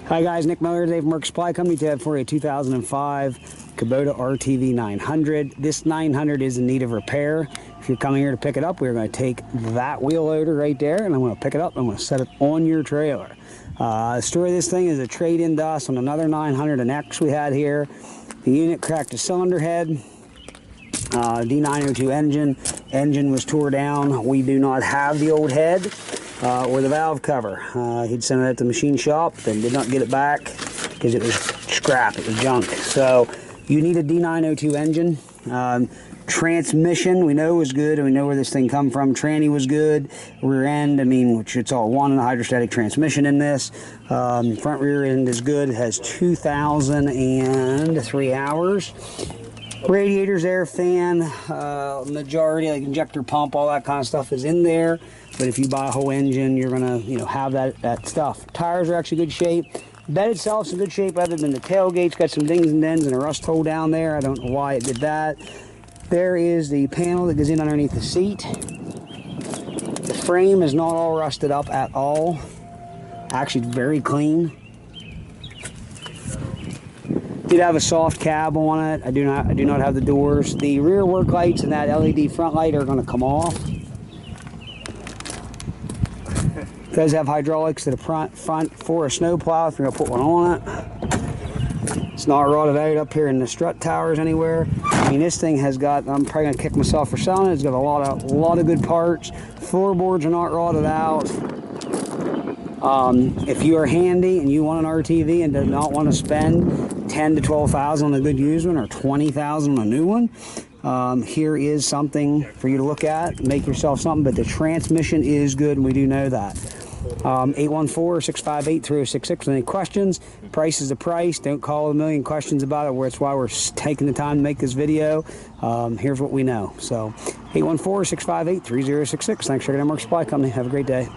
Hi guys, Nick Miller today from Work Supply Company to have for you a 2005 Kubota RTV900. This 900 is in need of repair. If you're coming here to pick it up, we're going to take that wheel loader right there and I'm going to pick it up and I'm going to set it on your trailer. The story of this thing is a trade-in to us on another 900, an X we had here. The unit cracked a cylinder head. D902 engine was tore down. We do not have the old head or the valve cover. He'd sent it at the machine shop and did not get it back because it was scrap, it was junk. So you need a D902 engine. Transmission we know was good and we know where this thing come from. Tranny was good. Rear end, I mean, which it's all one and a hydrostatic transmission in this. Front rear end is good. It has 2,003 hours. Radiators, air fan, majority like injector pump, all that kind of stuff is in there. But if you buy a whole engine, you're gonna have that stuff. Tires are actually good shape. Bed itself's in good shape other than the tailgate's got some dings and dents and a rust hole down there. I don't know why it did that. There is the panel that goes in underneath the seat. The frame is not all rusted up at all. Actually very clean. Did have a soft cab on it. I do not have the doors. The rear work lights and that LED front light are going to come off. It does have hydraulics to the front for a snowplow if you're going to put one on it. It's not rotted out up here in the strut towers anywhere. I mean, this thing has got, I'm probably going to kick myself for selling it. It's got a lot of good parts. Floorboards are not rotted out. If you are handy and you want an RTV and do not want to spend 10 to 12,000 on a good used one or 20,000 on a new one, here is something for you to look at. Make yourself something, but the transmission is good and we do know that. 814-658-3066. Any questions? Price is the price. Don't call a million questions about it. That's why we're taking the time to make this video. Here's what we know. So 814-658-3066. Thanks for getting Work Supply Company. Have a great day.